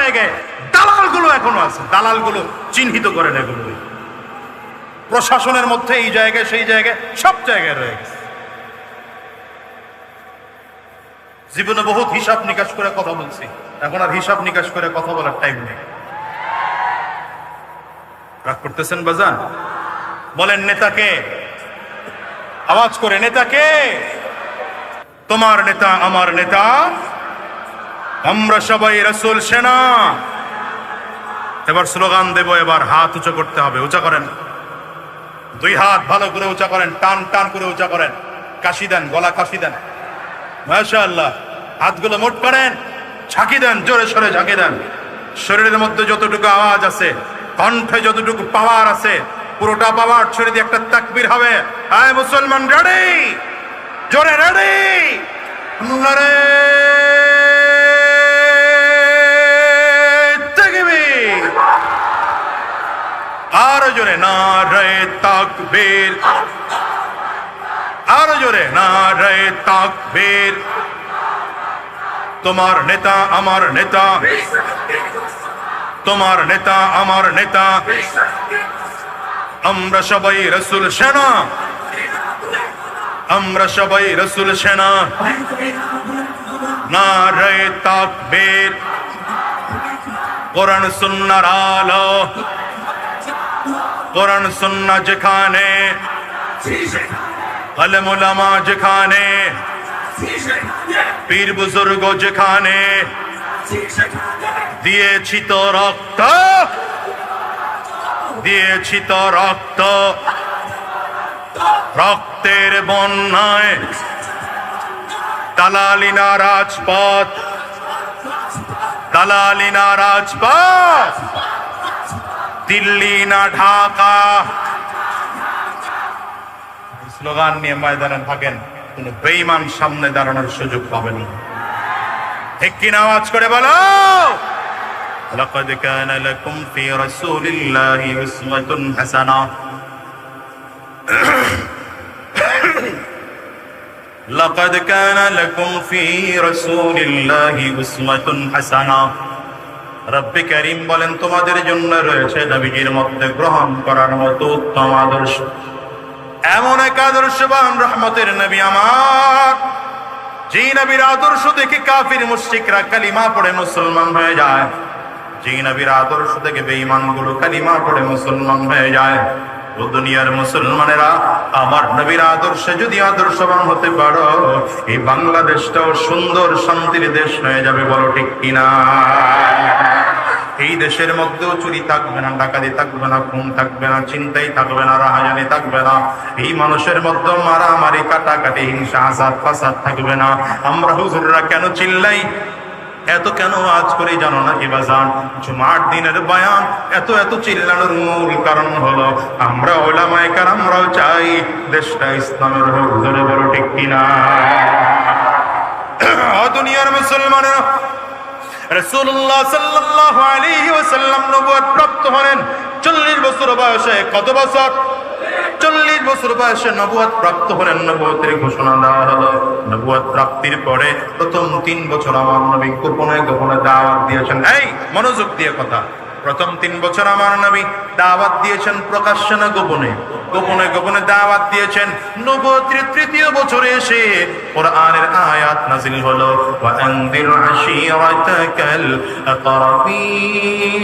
জায়গায় দালালগুলো এখনো আছে, দালালগুলো চিহ্নিত করেন এগুলো। প্রশাসনের মধ্যে এই জায়গায় সেই জায়গায় সব জায়গায় রয়ে গেছে। জীবনে বহুত হিসাব নিকাশ করে কথা বলছি, এখন আর হিসাব নিকাশ করে কথা বলার টাইম নেই। রাগ করতেছেন বাজান? বলেন নেতাকে, আওয়াজ করে নেতাকে। তোমার নেতা আমার নেতা, আমরা সবাই রাসূল সেনা। এবার স্লোগান দেব, এবার হাত উঁচু করতে হবে। উঁচা করেন, দুই হাত ভালো করে উঁচা করেন, টান টান করে উঁচা করেন, কাশি দেন, গলা কাশি দেন। মাশাআল্লাহ, হাতগুলো মোট করেন, ঝাঁকি দেন, জোরে সোরে ঝাঁকি দেন। শরীরের মধ্যে যতটুকু আওয়াজ আছে, কণ্ঠে যতটুকু পাওয়ার আছে, পুরোটা পাওয়ার ছেড়ে দিয়ে একটা তাকবীর হবে। আয় মুসলমান, রেডি? জোরে রেডি? নারে তাকবীর! আরো জোরে নারে তাকবীর! আরো জোরে নারে তাকবীর! তোমার নেতা আমার নেতা, তোমার নেতা আমার নেতা, আমরা সবাই রাসূল সেনা, আমরা সবাই রাসূল সেনা। নারে তাকবীর! কোরআন সুন্নাহর আলো, কোরআন সুন্নাহ যেখানে, আলেম ওলামা যেখানে, পীর বুজুর্গ যেখানে, দিয়েছি তো রক্ত, দিয়েছি তো রক্ত, রক্তের বন্যায় দালালি না রাজপথ, দালালি না রাজপথ, দিল্লি না ঢাকা। স্লোগান নিয়ে ময়দানে থাকেন, কোন বেঈমান সামনে দাঁড়ানোর সুযোগ পাবেন না। ঠিক কিনা? আওয়াজ করে বলো। লাকাদ কানা লাকুম ফি রাসূলিল্লাহি উসওয়াতুন হাসানাহ, লাকাদ কানা লাকুম ফি রাসূলিল্লাহি উসওয়াতুন হাসানাহ। রব্বে কারীম বলেন, তোমাদের জন্য রয়েছে নবীজির মধ্যে গ্রহণ করার মতো উত্তম আদর্শ। এমন এক আদর্শবান রহমতের নবী আমার, যে নবীর আদর্শ দেখে কাফির মুশরিকরা কালিমা পড়ে মুসলমান হয়ে যায়, যে নবীর আদর্শ থেকে বেঈমানগুলো কালিমা পড়ে মুসলমান হয়ে যায়। ও দুনিয়ার মুসলমানেরা, আমার নবীর আদর্শে যদি আদর্শবান হতে পারো, এই বাংলাদেশটাও সুন্দর শান্তির দেশ হয়ে যাবে। বলো ঠিক কিনা? এই দেশের মধ্যেও চুরি থাকবে না, ডাকাতি থাকবে না, খুন থাকবে না, চিন্তাই থাকবে না, রাহাজানি থাকবে না। এই মানুষের মধ্যে মারামারি, কাটাকাটি, হিংসা, আসাদ ফাসাদ থাকবে না। আমরা হুজুররা কেন চিল্লাই, এত কেন আজ করে জানো নাকি বাজান? জুমার দিনের বয়ান এত এত চিল্লানোর মূল কারণ হলো, আমরা ওলামায়ে কেরামরাও চাই দেশটা ইসলামের হোক। ধরে বলো ঠিক কিনা? দুনিয়ার মুসলমানেরা, রাসূলুল্লাহ সাল্লাল্লাহু আলাইহি ওয়াসাল্লাম নবুয়ত প্রাপ্ত হলেন 40 বছর বয়সে। কত বছর? 40 বছর বয়সে নবুয়ত প্রাপ্ত হলেন। নবুয়তের ঘোষণা দেওয়া হলো। নবুয়ত প্রাপ্তির পরে প্রথম 3 বছর আমার নবী গোপনে গোপনে দাওয়াত দিয়েছেন। এই মনোযোগ দিয়ে কথা, প্রথম 3 বছর আমার নবী দাওয়াত দিয়েছেন প্রকাশ্যে না গোপনে? গোপনে গোপনে দাওয়াত দিয়েছেন। নবুয়তের 3য় বছরে এসে কোরআনের আয়াত নাযিল হলো, ওয়া আনদির আশীরাতাকাল আকরাবিন।